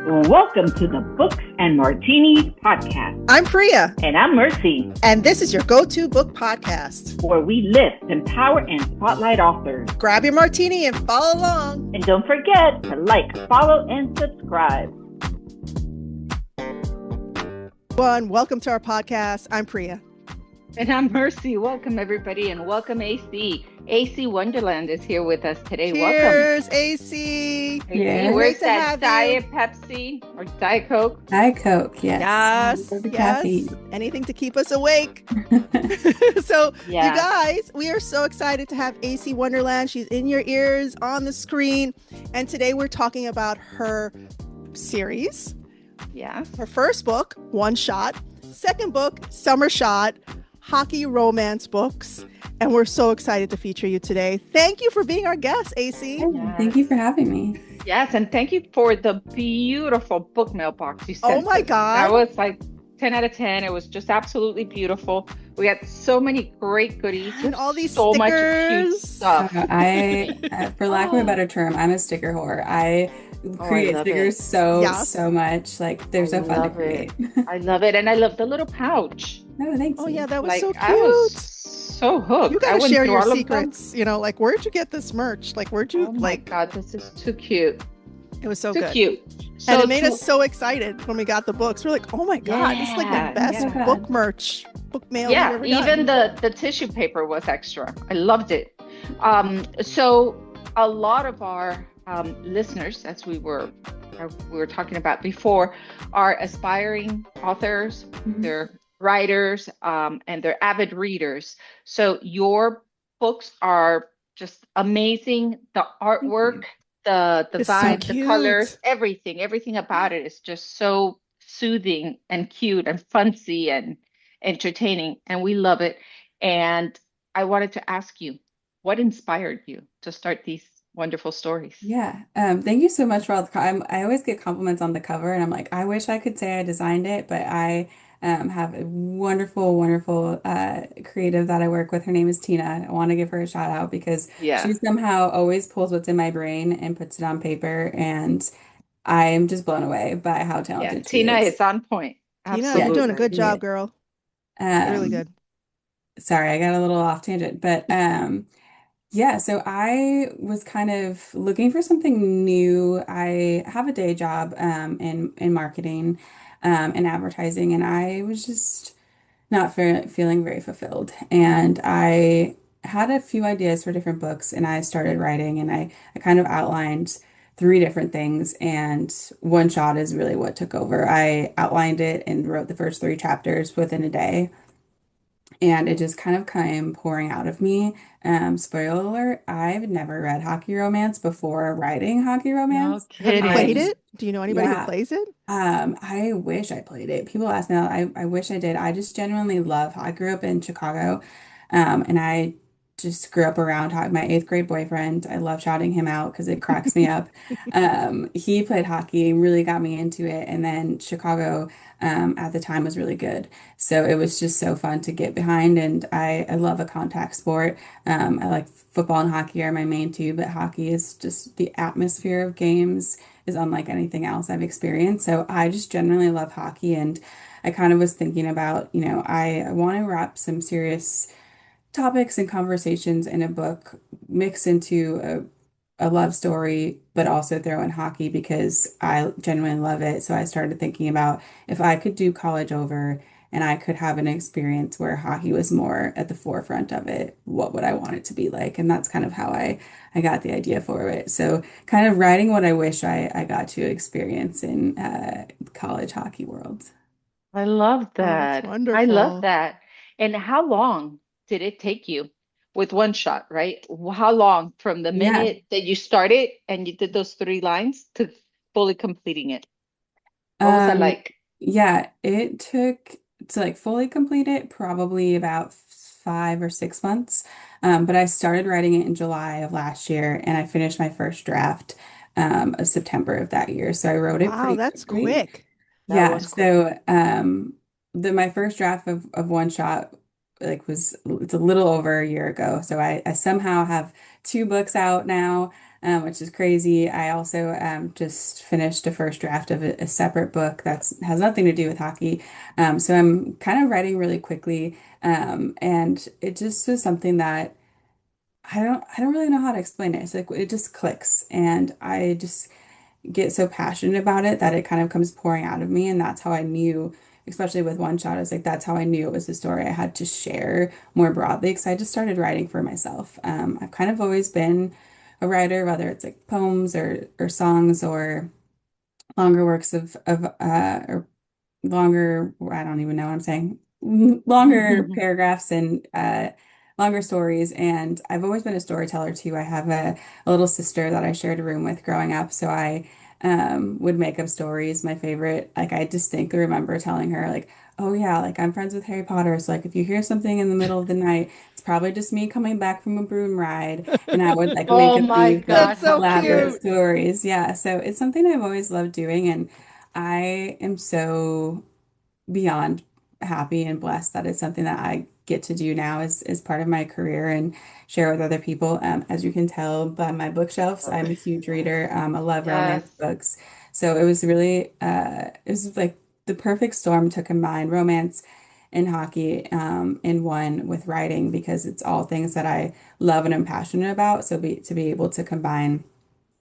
Welcome to the Books and Martinis podcast. I'm Priya. And I'm Mercy. And this is your go-to book podcast, where we lift, empower, and spotlight authors. Grab your martini and follow along. And don't forget to like, follow, and subscribe. Welcome to our podcast. I'm Priya. And I'm Mercy. Welcome, everybody, and welcome, AC. AC Wonderland is here with us today. Cheers, welcome. AC. Yeah. Where's that Diet Pepsi or Diet Coke? Diet Coke, yes. Yes. Anything to keep us awake. So, You guys, we are so excited to have AC Wonderland. She's in your ears, on the screen. And today we're talking about her series. Yeah. Her first book, One Shot. Second book, Summer Shot. Hockey romance books, and we're so excited to feature you today. Thank you for being our guest, AC. Yes. Thank you for having me. Yes, and thank you for the beautiful book mailbox you sent. Oh my God. That was like 10 out of 10. It was just absolutely beautiful. We had so many great goodies and all these so stickers. Much cute stuff. I, for lack of a better term, I'm a sticker whore. I create stickers so much. Like they're so fun to create. I love it, and I love the little pouch. Oh, thanks. Oh yeah, that was like, so cute. I was so hooked. You gotta share your secrets. You know, like where'd you get this merch? Like where'd you my God, this is too cute. It was so too good. Cute. So and it made us so excited when we got the books. We're like, oh my God, this is like the best book merch, book mail. Yeah, even the tissue paper was extra. I loved it. So a lot of our listeners, as we were talking about before, are aspiring authors. Mm-hmm. They're writers, and they're avid readers. So your books are just amazing. The artwork, the vibe, the colors, everything about it is just so soothing and cute and funcy and entertaining, and we love it. And I wanted to ask you, what inspired you to start these wonderful stories? Yeah. Thank you so much for all the I always get compliments on the cover, and I'm like, I wish I could say I designed it, but I have a wonderful creative that I work with. Her name is Tina. I want to give her a shout out because she somehow always pulls what's in my brain and puts it on paper, and I'm just blown away by how talented she Tina is. is on point. Tina, you're doing a good job, girl. Really good. Sorry, I got a little off tangent, but yeah, so I was kind of looking for something new. I have a day job in marketing and advertising, and I was just not feeling very fulfilled. And I had a few ideas for different books, and I started writing, and I kind of outlined three different things, and One Shot is really what took over. I outlined it and wrote the first three chapters within a day. And it just kind of came pouring out of me. Spoiler alert, I've never read hockey romance before writing hockey romance. Have you played it? Do you know anybody who plays it? I wish I played it. People ask me that. I wish I did. I just genuinely love. I grew up in Chicago, and I just grew up around my eighth grade boyfriend. I love shouting him out because it cracks me up. He played hockey and really got me into it. And then Chicago at the time was really good. So it was just so fun to get behind. And I love a contact sport. I like football and hockey are my main two, but hockey is just the atmosphere of games is unlike anything else I've experienced. So I just generally love hockey. And I kind of was thinking about, I want to wrap some serious topics and conversations in a book, mix into a love story, but also throw in hockey because I genuinely love it. So I started thinking about if I could do college over and I could have an experience where hockey was more at the forefront of it, what would I want it to be like? And that's kind of how I got the idea for it. So kind of writing what I wish I got to experience in college hockey world. I love that. That's wonderful. I love that. And how long did it take you with One Shot, right? How long from the minute that you started and you did those three lines to fully completing it? What was that like? Yeah, it took to fully complete it probably about 5 or 6 months. But I started writing it in July of last year, and I finished my first draft of September of that year. So I wrote it pretty that's quickly. quick. Yeah, so my first draft of One Shot like was it's a little over a year ago. So I somehow have two books out now, which is crazy. I also just finished a first draft of a separate book that's has nothing to do with hockey. So I'm kind of writing really quickly, and it just was something that I don't really know how to explain it. It's like it just clicks, and I just get so passionate about it that it kind of comes pouring out of me. And that's how I knew, especially with one shot, it's like that's how I knew it was the story I had to share more broadly because I just started writing for myself. I've kind of always been a writer, whether it's like poems or songs or longer works of or longer, I don't even know what I'm saying, longer paragraphs and longer stories. And I've always been a storyteller too. I have a little sister that I shared a room with growing up. So I would make up stories. My favorite, like I distinctly remember telling her, like, oh yeah, like I'm friends with Harry Potter. So like if you hear something in the middle of the night, it's probably just me coming back from a broom ride. And I would like make Oh up my these God, That's like how so elaborate cute. cute. stories. Yeah. So it's something I've always loved doing. And I am so beyond happy and blessed that it's something that I get to do now as part of my career and share with other people. As you can tell by my bookshelves, I'm a huge reader. I love romance Yes. books. So it was really, it was like the perfect storm to combine romance and hockey in one with writing because it's all things that I love and am passionate about. So to be able to combine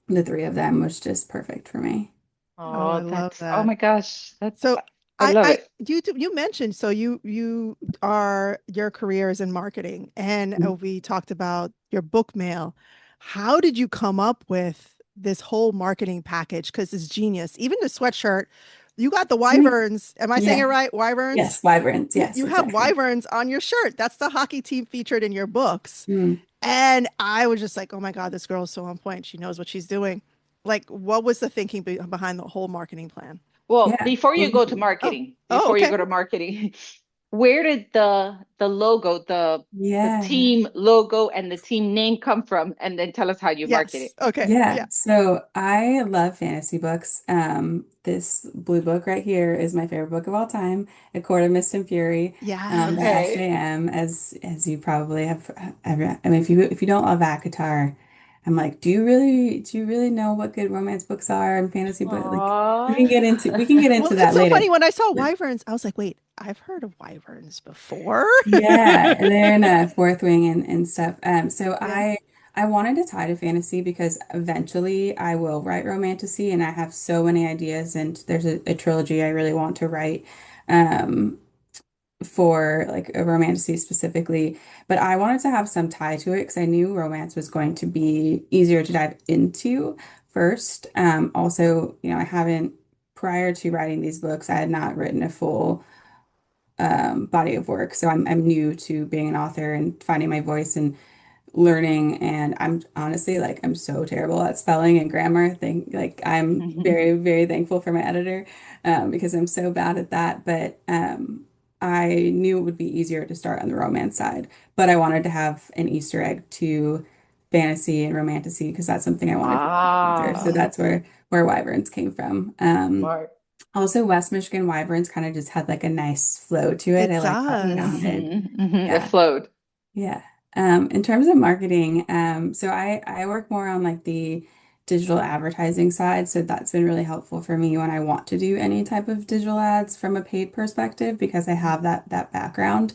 the three of them was just perfect for me. Oh, I Oh, love that's, oh that. my gosh. So I love I it. you mentioned so you are your career is in marketing and we talked about your book mail. How did you come up with this whole marketing package? Because it's genius. Even the sweatshirt, you got the I think, wyverns. Am I saying it yeah. right? Wyverns? Yes, Wyverns. Yes, You have exactly. wyverns on your shirt. That's the hockey team featured in your books. Mm. And I was just like, oh my God, this girl is so on point. She knows what she's doing. Like, what was the thinking behind the whole marketing plan? Well, Yeah. Oh, oh, before you okay. go to marketing, where did the logo, the Yeah. team logo and the team name come from? And then tell us how you market Yes. it. Okay. Yeah. Yeah. So I love fantasy books. This blue book right here is my favorite book of all time, A Court of Mist and Fury, by Yes. Okay. SJM, as you probably have ever, I mean, if you don't love ACOTAR, I'm like, do you really know what good romance books are and fantasy books? Like we can get Well, into it's that so later. funny. When I saw wyverns, I was like, wait, I've heard of wyverns before. Yeah, they're in a fourth wing and stuff. So Yeah. I wanted to tie to fantasy because eventually I will write romantasy, and I have so many ideas, and there's a trilogy I really want to write um, for like a romantasy specifically. But I wanted to have some tie to it because I knew romance was going to be easier to dive into first. Also, you know, I haven't prior to writing these books, I had not written a full body of work. So I'm new to being an author and finding my voice and learning. And I'm honestly like I'm so terrible at spelling and grammar thing. Like I'm very thankful for my editor because I'm so bad at that. But I knew it would be easier to start on the romance side. But I wanted to have an Easter egg to fantasy and romantasy because that's something I wanted to do. So Ah, that's where Wyverns came from. smart. Also, West Michigan Wyverns kind of just had like a nice flow to it. It I like how it does. sounded. It Yeah. flowed. Yeah. In terms of marketing, so I work more on like the digital advertising side. So that's been really helpful for me when I want to do any type of digital ads from a paid perspective because I have that background.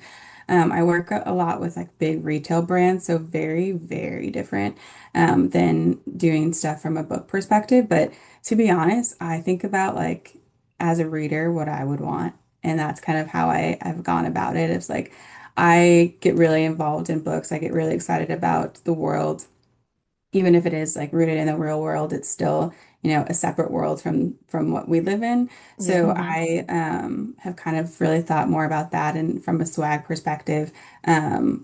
I work a lot with like big retail brands, so very different than doing stuff from a book perspective. But to be honest, I think about like as a reader what I would want, and that's kind of how I've gone about it. It's like I get really involved in books. I get really excited about the world. Even if it is like rooted in the real world, it's still, you know, a separate world from what we live in. Yeah. So Hmm. I have kind of really thought more about that and from a swag perspective,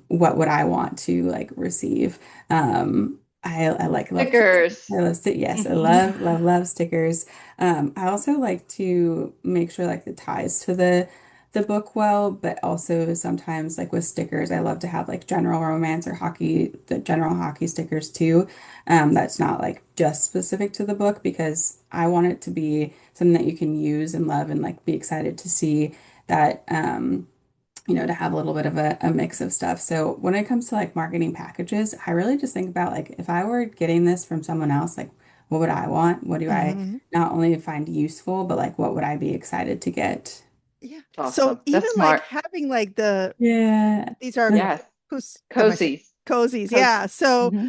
what would I want to like receive? I like love Stickers. I love yes, I love stickers. I also like to make sure like the ties to the book well, but also sometimes like with stickers, I love to have like general romance or hockey, the general hockey stickers too. That's not like just specific to the book because I want it to be something that you can use and love and like be excited to see that to have a little bit of a mix of stuff. So when it comes to like marketing packages, I really just think about like if I were getting this from someone else, like what would I want? What do I Hmm. not only find useful, but like what would I be excited to get? Yeah. So Awesome. even That's like smart. having like the Yeah. these are Like, Yes. who's how am I saying Cozies. cozies? Cozy. Yeah. So Hmm.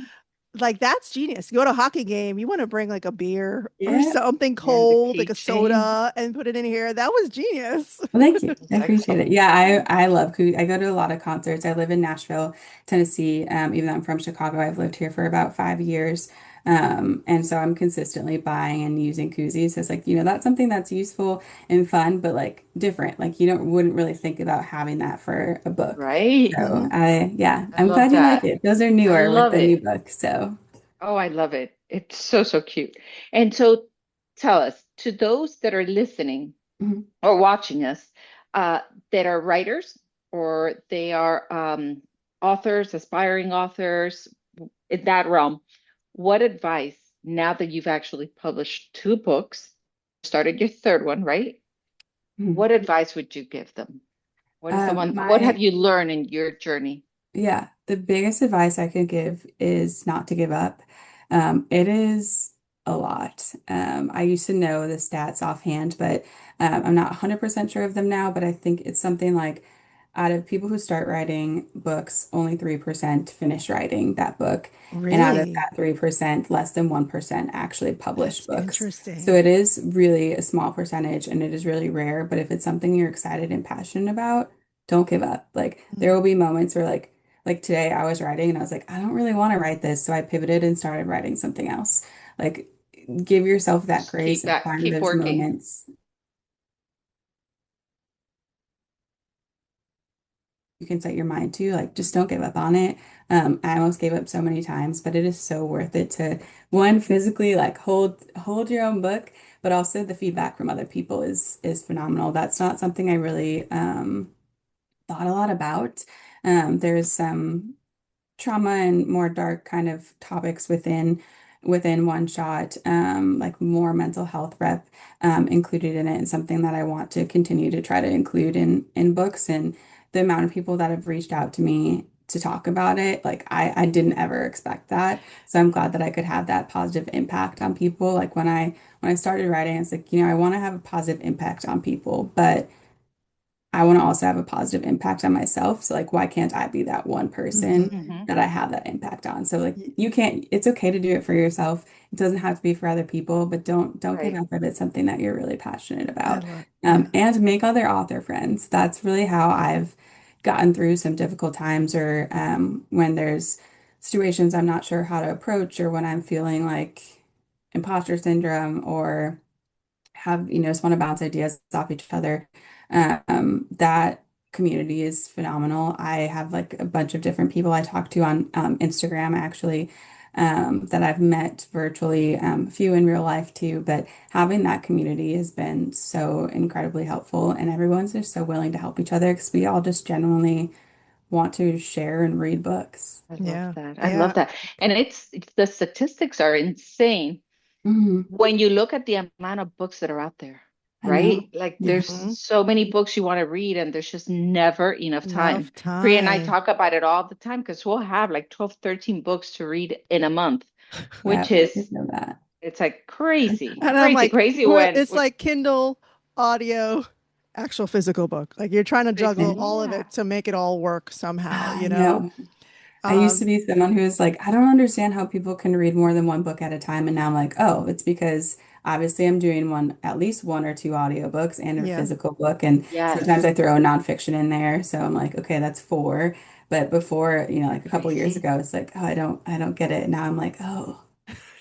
like that's genius. You go to a hockey game, you want to bring like a beer or yeah. something And the cold, like a keychain. soda, and put it in here. That was genius. Well, thank you. It's I appreciate it. excellent. Yeah, I love I go to a lot of concerts. I live in Nashville, Tennessee. Even though I'm from Chicago, I've lived here for about 5 years. And so I'm consistently buying and using koozies. So it's like, that's something that's useful and fun, but like different. Like you don't wouldn't really think about having that for a book. Right. So Hmm. yeah, I I'm love glad you like that. it. Those are I newer with love the new it. book. So Oh, I love it. It's so, so cute. And so tell us, to those that are listening mhm. or watching us, uh, that are writers or they are authors, aspiring authors in that realm, what advice, now that you've actually published two books, started your third one, right? Mhm. What advice would you give them? What have My you learned in your journey? Yeah, the biggest advice I could give is not to give up. It is a lot. I used to know the stats offhand, but I'm not 100% sure of them now. But I think it's something like out of people who start writing books, only 3% finish writing that book. And out of Really? that 3%, less than 1% actually publish That's books. So interesting. it is really a small percentage and it is really rare. But if it's something you're excited and passionate about, don't give up. Like there will Mm. be moments where like today I was writing and I was like, I don't really want to write this. So I pivoted and started writing something else. Like give yourself that Just grace and find keep those working. moments you can set your mind to. Like just don't give up on it. I almost gave up so many times, but it is so worth it to one, physically like hold your own book, but also the feedback from other people is phenomenal. That's not something I really thought a lot about. There's some trauma and more dark kind of topics within one shot, like more mental health rep included in it, and something that I want to continue to try to include in books. And the amount of people that have reached out to me to talk about it, like I didn't ever expect that. So I'm glad that I could have that positive impact on people. Like when I started writing, it's like, I want to have a positive impact on people, but I want to also have a positive impact on myself. So like, why can't I be that one person Hmm. Hmm. that I have that impact on? So like you can't, it's okay to do it for yourself. It doesn't have to be for other people, but don't give Right. up if it's something that you're really passionate I about. love, yeah. And make other author friends. That's really how I've gotten through some difficult times or when there's situations I'm not sure how to approach or when I'm feeling like imposter syndrome or have, just want to bounce ideas off each other. That community is phenomenal. I have like a bunch of different people I talk to on Instagram actually that I've met virtually, a few in real life too. But having that community has been so incredibly helpful, and everyone's just so willing to help each other because we all just genuinely want to share and read books. I love Yeah. that. I Yeah. love that. And the statistics are insane Hmm. when you look at the amount of books that are out there, I know. right? Like Yeah. there's Hmm. so many books you want to read and there's just never enough time. Enough Priya and I time. talk about it all the time because we'll have like 12, 13 books to read in a month, which Yeah. is I know that. it's like crazy, And I'm crazy, like, crazy when it's like Kindle, audio, actual physical book. Like you're trying to juggle all of yeah, it to make it all work somehow, I know. I used to Um, be someone who was like, I don't understand how people can read more than one book at a time. And now I'm like, oh, it's because obviously I'm doing at least one or two audiobooks and a yeah. physical book. And sometimes yes, I throw a nonfiction in there. So I'm like, okay, that's four. But before, like a couple years crazy. ago, it's like, oh, I don't get it. Now I'm like, oh,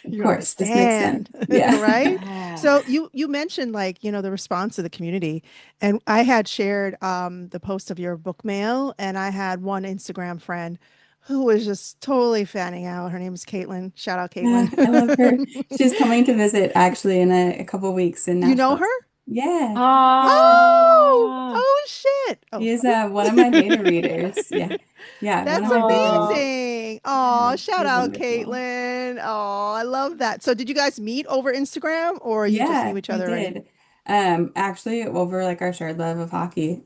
of You course, this makes sense. understand, Yeah. right? Yeah. So you mentioned like, the response of the community, and I had shared the post of your book mail, and I had one Instagram friend who was just totally fanning out. Her name is Caitlin. Shout out Yeah, I love her. Caitlin. She's coming to visit actually in a couple weeks in You know Nashville. her? Yeah. Yeah. Oh, Ah, oh shit. Oh. She is one of my beta readers. Yeah. Yeah, one That's of my beta readers. amazing. Oh, Yeah, shout she's out wonderful. Caitlin. Oh, I love that. So did you guys meet over Instagram or you just knew Yeah, each we other already? did. Actually over like our shared love of hockey.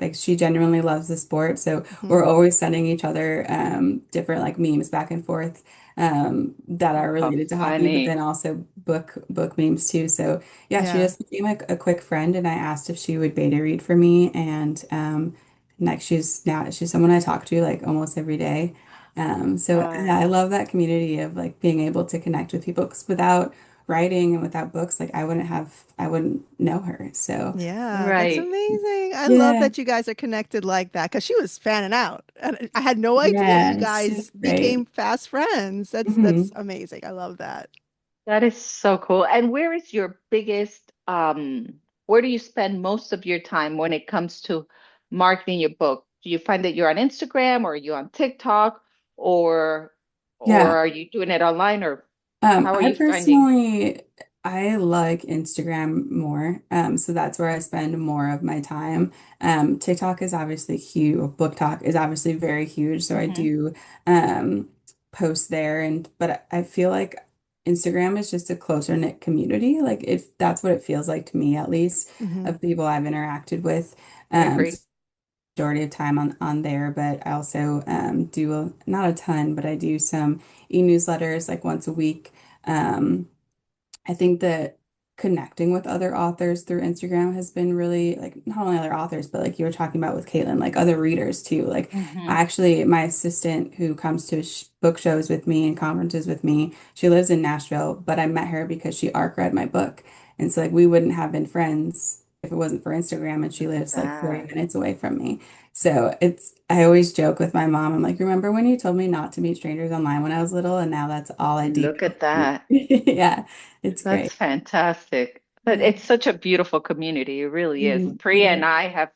Like she genuinely loves the sport, so Mhm. we're always sending each other different like memes back and forth that are How related to hockey, but then funny. also book memes too. So yeah, she Yeah. just became like a quick friend, and I asked if she would beta read for me, and like she's someone I talk to like almost every day. So yeah, I Wow. love that community of like being able to connect with people because without writing and without books, like I wouldn't know her. So Yeah, that's Right. amazing. I love yeah, that you guys are connected like that because she was fanning out. And I had no idea you yeah, she's guys great. became fast friends. That's Hmm. amazing. I love that. That is so cool. And where is your biggest, where do you spend most of your time when it comes to marketing your book? Do you find that you're on Instagram or are you on TikTok or Yeah. are you doing it online or how are I you finding? personally I like Instagram more. So that's where I spend more of my time. TikTok is obviously huge. Book Talk is obviously very huge. So I Hmm. do um post there and but I feel like Instagram is just a closer knit community. Like if that's what it feels like to me at least Hmm. of people I've interacted with. I So agree. majority of time on there, but I also do not a ton, but I do some e-newsletters like once a week. Um, I think that connecting with other authors through Instagram has been really like not only other authors, but like you were talking about with Caitlin, like other readers too. Like Hmm. I actually, my assistant who comes to sh book shows with me and conferences with me, she lives in Nashville, but I met her because she arc read my book. And so like we wouldn't have been friends if it wasn't for Instagram, and she Look at lives like 40 that. minutes away from me. So I always joke with my mom, I'm like, remember when you told me not to meet strangers online when I was little, and now that's all I do. Look at that. Yeah. It's That's great. fantastic. But Yeah. it's such a beautiful community. It really is. Mhm. It Priya and is. I have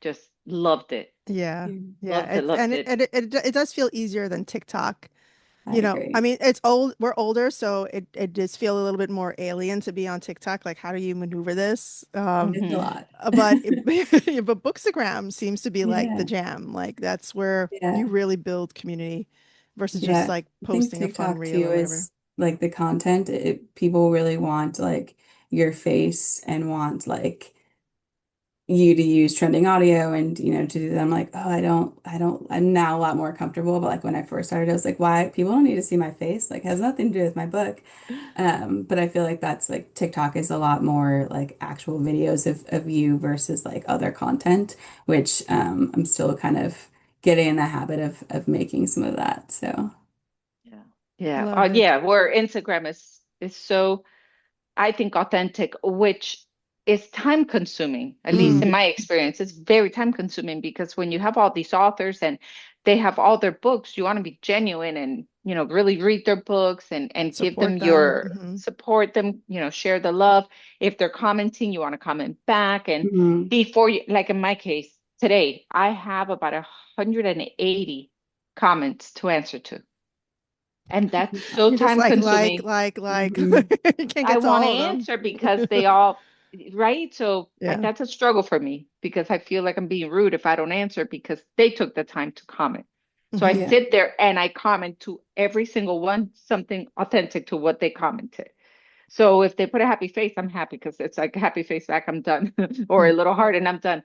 just loved it. Yeah. Yeah. Yeah. Loved it, loved it. It does feel easier than TikTok. I You know, I agree. mean, it's old, we're older, so it does feel a little bit more alien to be on TikTok. Like, how do you maneuver this? It's a Hmm. lot. But but Bookstagram seems to be like the Yeah. jam. Like that's where you Yeah. really build community versus just Yeah. like I think posting a fun TikTok reel too or whatever. is like the content, people really want like your face and want like you to use trending audio and to do that. I'm like, oh, I'm now a lot more comfortable, but like when I first started I was like, why people don't need to see my face, like it has nothing to do with my book. But I feel like that's like TikTok is a lot more like actual videos of you versus like other content, which I'm still kind of getting in the habit of making some of that. So Yeah. Yeah. Love it. Yeah. Where Instagram is so, I think, authentic, which is time consuming, at least in Mm, my experience. It's very time consuming because when you have all these authors and they have all their books, you want to be genuine and, really read their books and give them support them. your Hmm. support them, share the love. If they're commenting, you want to comment back. And mhm. before you, like in my case, today, I have about 180 comments to answer to. And that's so You're just time consuming. Mhm. you can't I get to want to all of them. answer because they all, right? So Yeah. that's a struggle for me because I feel like I'm being rude if I don't answer because they took the time to comment. So I Hmm. Yeah. sit there and I comment to every single one something authentic to what they commented. So if they put a happy face, I'm happy because it's like a happy face back, I'm done, or a little heart and I'm done.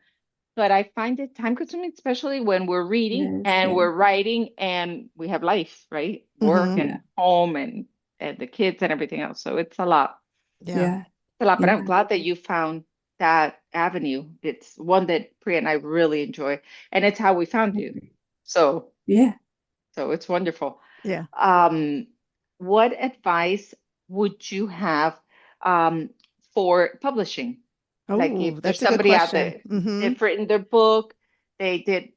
But I find it time consuming, especially when we're It reading is. and Yeah. we're writing and we have life, right? Work Hmm. Yeah. and home and the kids and everything else. So it's a lot. Yeah. Yeah. A lot, but I'm Yeah. glad that you found that avenue. It's one that Priya and I really enjoy, and it's how we found you. So, Yeah. so it's wonderful. Yeah. Um, what advice would you have um, for publishing? Like Oh, if there's that's a good somebody out question. there, Hmm. they've written their book, they did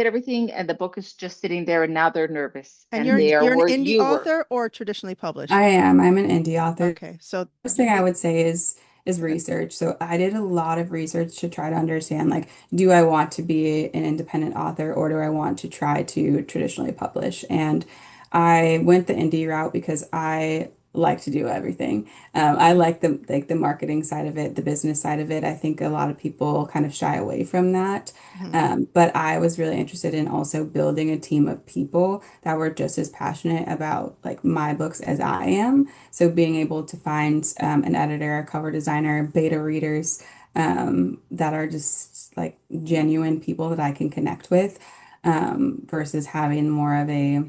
everything, and the book is just sitting there, and now they're nervous, And and they are you're an where indie you were. author or traditionally published? I am. I'm an indie author. Okay. So First thing I it, would say is research. So I did a lot of research to try to understand like, do I want to be an independent author or do I want to try to traditionally publish? And I went the indie route because I like to do everything. I like the marketing side of it, the business side of it. I think a lot of people kind of shy away from that. Mhm. But I was really interested in also building a team of people that were just as passionate about like my books as I am. So being able to find an editor, a cover designer, beta readers that are just like genuine people that I can connect with versus having more of a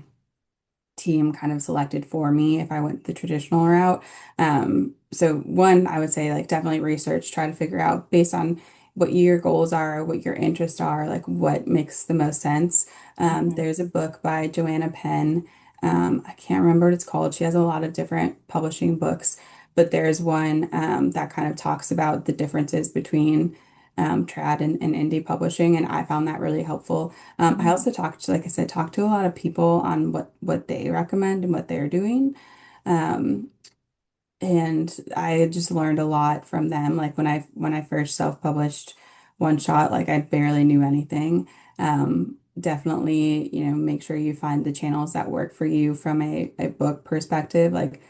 team kind of selected for me if I went the traditional route. So one, I would say like definitely research, try to figure out based on what your goals are, what your interests are, like what makes the most sense. Mhm. There's a book by Joanna Penn. I can't remember what it's called. She has a lot of different publishing books, but there's one that kind of talks about the differences between trad and indie publishing, and I found that really helpful. I Mhm. also talked to, like I said, talked to a lot of people on what they recommend and what they're doing. Um, and I just learned a lot from them. Like when I first self-published one shot, like I barely knew anything. Definitely, make sure you find the channels that work for you from a book perspective. Like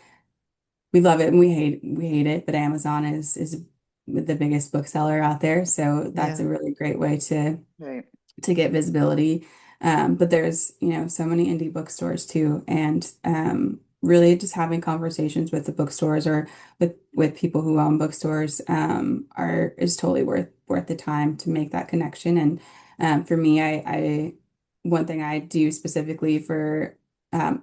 we love it and we hate it, but Amazon is the biggest bookseller out there. So that's Yeah. a really great way Right. to get visibility. But there's, so many indie bookstores too. And really just having conversations with the bookstores or with people who own bookstores is totally worth the time to make that connection. And for me, I one thing I do specifically for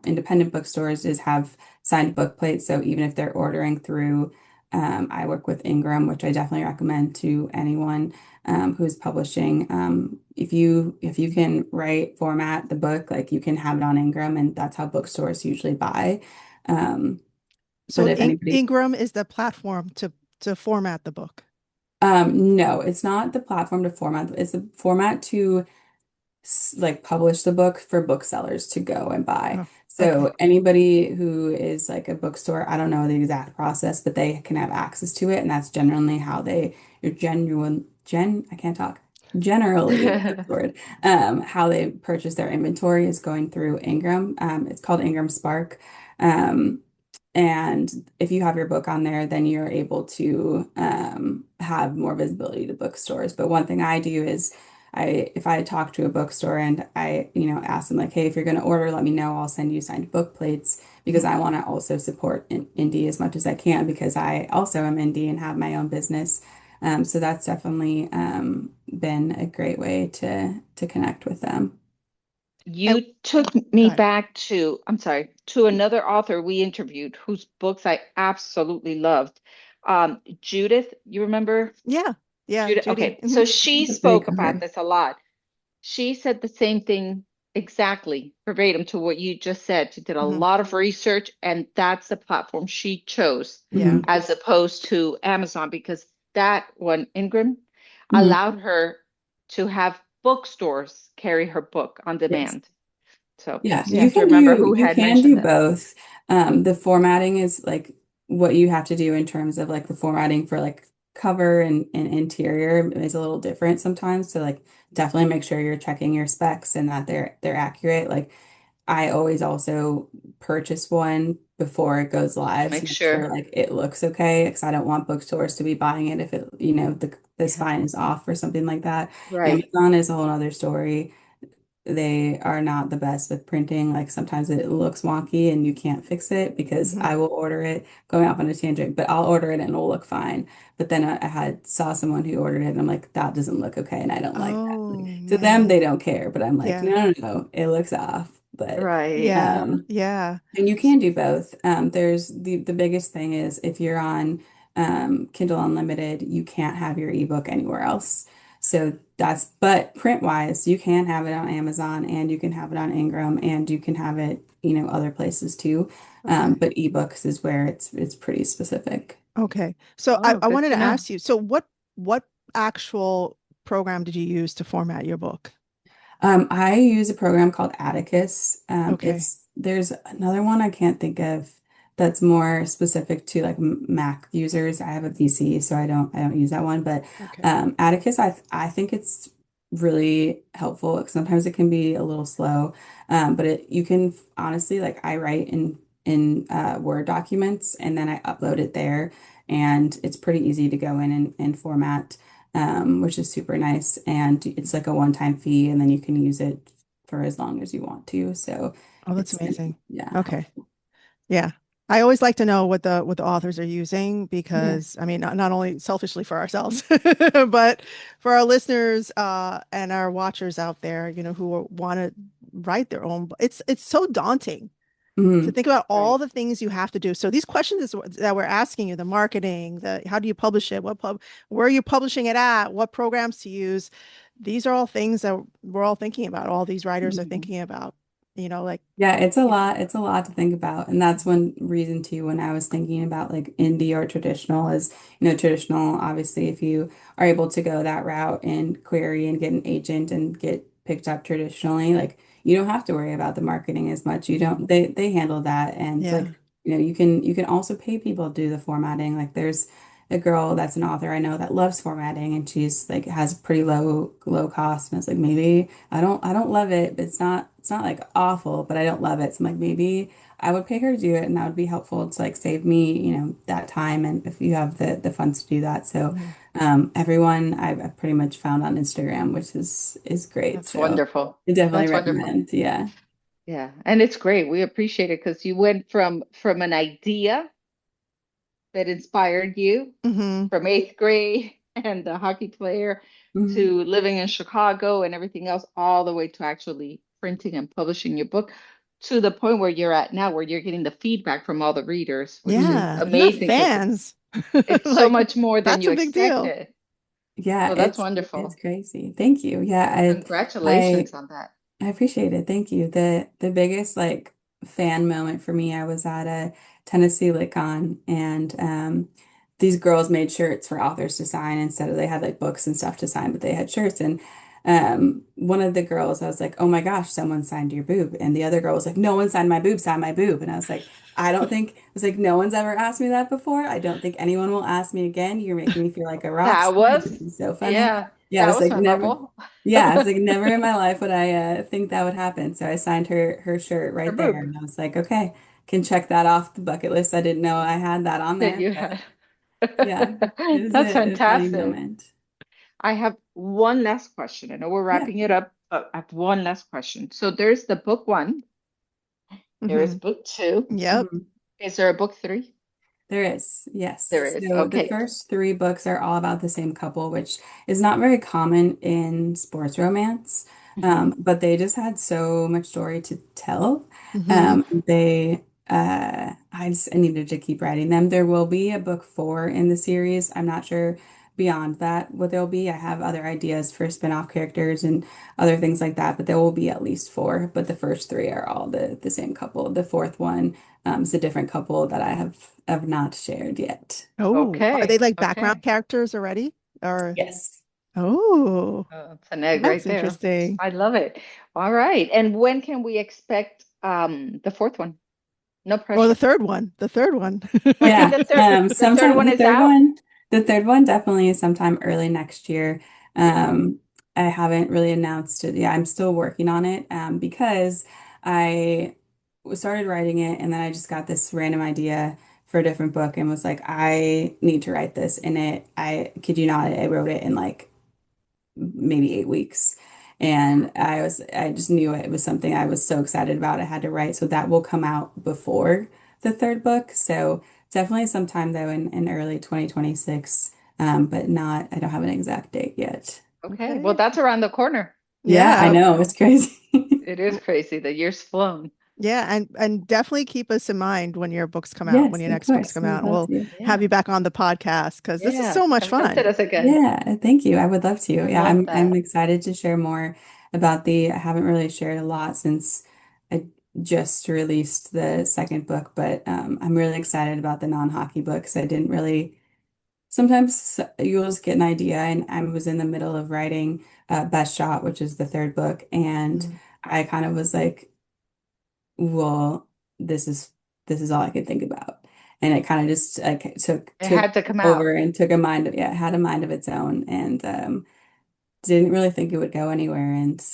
independent bookstores is have signed book plates. So even if they're ordering through, I work with Ingram, which I definitely recommend to anyone who's publishing. If you can write format the book, like you can have it on Ingram, and that's how bookstores usually buy. Um, but So if anybody, Ingram is the platform to format the book. no, it's not the platform to format. It's the format to like publish the book for booksellers to go and buy. Oh, okay. So anybody who is like a bookstore, I don't know the exact process, but they can have access to it, and that's generally how your I can't talk. Generally, that's the word. How they purchase their inventory is going through Ingram. It's called Ingram Spark. Um, and if you have your book on there, then you're able to have more visibility to bookstores. But one thing I do is if I talk to a bookstore and I, ask them like, hey, if you're going to order, let me know. I'll send you signed book plates because Mhm. I want to also support indie as much as I can because I also am indie and have my own business. So that's definitely been a great way to connect with them. And You took go me ahead. back to, I'm sorry, to another author we interviewed whose books I absolutely loved. Judith, you remember Yeah. Yeah, Judith? Judy. Okay, so Mhm. she It's a pretty spoke about cover. this a lot. She said the same thing exactly, verbatim to what you just said. She did a Mhm. lot of research, and that's the platform she chose Yeah. Hmm. as opposed to Amazon because that one, Ingram, Hmm. allowed her to have bookstores carry her book on Yes. demand. So Yeah, just have to remember you who you had can mentioned do that. both. The formatting is like what you have to do in terms of like the formatting for like cover and interior is a little different sometimes. So like definitely make sure you're checking your specs and that they're accurate. Like I always also purchase one before it goes To live to make make sure sure. like it looks okay because I don't want bookstores to be buying it if it, the Yeah, spine is off or something like that. right. Amazon is a whole other story. They are not the best with printing. Like sometimes it looks wonky and you can't fix it because Mhm. I will order it going off on a tangent, but I'll order it and it'll look fine. But then I had saw someone who ordered it and I'm like, that doesn't look okay and I don't like that. Like, Oh to them, man. they don't care, but I'm like, Yeah. no, no, no, it looks off. But Right. Yeah. um, Yeah. and you can do both. There's the biggest thing is if you're on Kindle Unlimited, you can't have your ebook anywhere else. So but print wise, you can have it on Amazon and you can have it on Ingram and you can have it, other places too. Okay. But ebooks is where it's pretty specific. Okay. So Oh, I good wanted to to know. ask you, so what actual program did you use to format your book? I use a program called Atticus. Okay. There's another one I can't think of that's more specific to like Mac users. I have a PC, so I don't use that one. But Okay. Atticus, I think it's really helpful. Sometimes it can be a little slow, but you can honestly like I write in Word documents, and then I upload it there, and it's pretty easy to go in and format, which is super nice. And it's like a one-time fee, and then you can use it for as long as you want to. So Oh, that's it's amazing. yeah, Okay. Yeah. I always like to know what the authors are using yeah. because I mean not only selfishly for ourselves but for our listeners and our watchers out there, who want to write their own. It's so daunting to Mhm. think about all Right. the things you have to do. So these questions that we're asking you, the marketing, the how do you publish it, where are you publishing it at, what programs to use, these are all things that we're all thinking about. All these writers are Mhm. thinking about, like, Yeah, it's a you know, lot. It's a lot to think about. And that's one reason too, when I was thinking about like indie or traditional is, traditional, obviously, if you are able to go that route and query and get an agent and get picked up traditionally, like you don't have to worry about the marketing as much. You don't, they handle that. And yeah, like, you can also pay people to do the formatting. Like there's a girl that's an author I know that loves formatting, and she's like has pretty low cost. And it's like maybe I don't love it, but it's not like awful, but I don't love it. So I'm like maybe I would pay her to do it, and that would be helpful to like save me, that time, and if you have the funds to do that. So mhm. everyone I've pretty much found on Instagram, which is great. That's So wonderful. I definitely That's wonderful. recommend. Yeah. Yeah, and it's great. We appreciate it because you went from an idea that inspired you Mhm. from eighth grade and the hockey player Mhm. to living in Chicago and everything else, all the way to actually printing and publishing your book to the point where you're at now, where you're getting the feedback from all the readers, which is Mhm. Yeah, you have amazing because fans. it's so Like much more than that's you a big deal. expected. Yeah, So that's it's wonderful. crazy. Thank you. Yeah, I Congratulations on that. I appreciate it. Thank you. The biggest like fan moment for me, I was at a Tennessee LitCon, and these girls made shirts for authors to sign instead of they had like books and stuff to sign, but they had shirts. And one of the girls, I was like, "Oh my gosh, someone signed your boob." And the other girl was like, "No one signed my boob, signed my boob." And I was like, I was like, "No one's ever asked me that before. I don't think anyone will ask me again. You're making me feel like a rock That star. This was, is so funny." yeah, Yeah, I that was was like, never. memorable. Yeah, it's like never in my life would I think that would happen. So I signed her shirt Her right there, boob and I was like, okay, can check that off the bucket list. I didn't know I had that on that there, you but had. yeah, it was That's a funny fantastic. moment. I have one last question. I know we're Yeah. wrapping it up, but I have one last question. So there's the book one, there is Hmm. book two. Yep. Mhm. Is there a book three? There is, There yes. is. So the Okay. first three books are all about the same couple, which is not very common in sports romance. Hmm. But they just had so much story to tell. Hmm. I needed to keep writing them. There will be a book four in the series. I'm not sure beyond that what there'll be. I have other ideas for spin-off characters and other things like that, but there will be at least four. But the first three are all the same couple. The fourth one is a different couple that I have not shared yet. Oh, are they Okay. like background Okay. characters already? Or Yes. oh, Oh, it's an egg right that's there. interesting. I love it. All right. And when can we expect the fourth one? No Or the pressure. third one. The third one. I think Yeah. the third Sometime one is out. the third one definitely is sometime early next year. Yeah. Um, I haven't really announced it. Yeah, I'm still working on it because I started writing it, and then I just got this random idea for a different book and was like, I need to write this in it. I kid you not, I wrote it in like maybe 8 weeks. And I just knew it was something I was so excited about. I had to write. So that will come out before the third book. So definitely sometime though in early 2026. But not, I don't have an exact date yet. Okay. Well, Okay. that's around the corner. Yeah, I Yeah. know. It's crazy. It is crazy. The year's flown. Yeah, and definitely keep us in mind when your books come out, when Yes, your of next books course. come I out, would and love we'll to. have Yeah. you back on the podcast because this is Yeah. so much Come visit fun. us again. Yeah, thank you. I would love to. I Yeah, love I'm that. excited to share more I haven't really shared a lot since I just released the second book, but I'm really excited about the non-hockey books. I didn't really sometimes you'll just get an idea, and I was in the middle of writing Best Shot, which is the third book, and Mhm. I kind of was like, well, this is this is all I could think about. And it kind of just like It took had to come over out. and took a mind of yeah, it had a mind of its own, and didn't really think it would go anywhere. And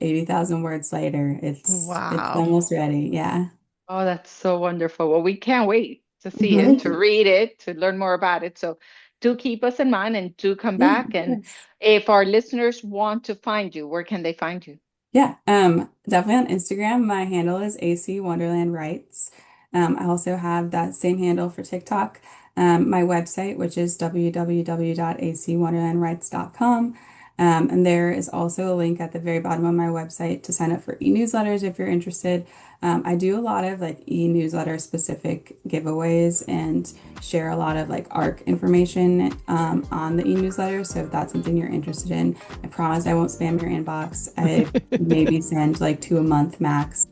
80,000 words later, it's Wow. almost ready. Yeah. Oh, that's so wonderful. Well, we can't wait to see it, Thank to you. read it, to learn more about it. So do keep us in mind and do come Yeah, back. of And course. if our listeners want to find you, where can they find you? Yeah, definitely on Instagram. My handle is AC Wonderland Writes. I also have that same handle for TikTok. My website, which is www.acwonderlandwrites.com. And there is also a link at the very bottom of my website to sign up for e-newsletters if you're interested. I do a lot of like e-newsletter specific giveaways and share a lot of like ARC information on the e-newsletter. So if that's something you're interested in, I promise I won't spam your inbox. I maybe send like two a month max.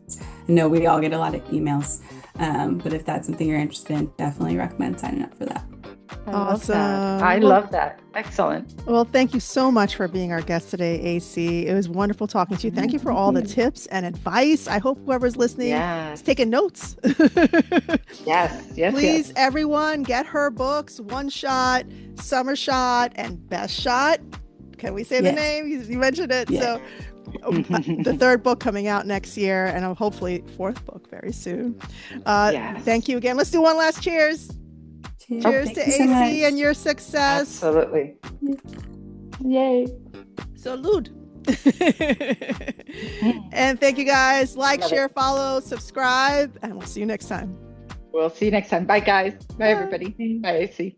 I know we all get a lot of emails, but if that's something you're interested in, definitely recommend signing up for that. I love that. I Awesome. love that. Excellent. Well, thank you so much for being our guest today, AC. It was wonderful talking to you. Thank you for all the tips and advice. I hope whoever's listening is Yes. taking notes. Yes. Yes. Please, Yes. everyone, get her books, One Shot, Summer Shot, and Best Shot. Can we say the Yes. name? You mentioned it. Yes. So the third book coming out next year, and hopefully fourth book very soon. Yes. Thank you again. Let's do one last cheers. Cheers. Cheers Thank to you so AC much. and your success. Absolutely. Yay. Salud. And thank you guys. Like, Love share, it. follow, subscribe, and we'll see you next time. We'll see you next time. Bye, guys. Bye, Bye. everybody. Bye, AC.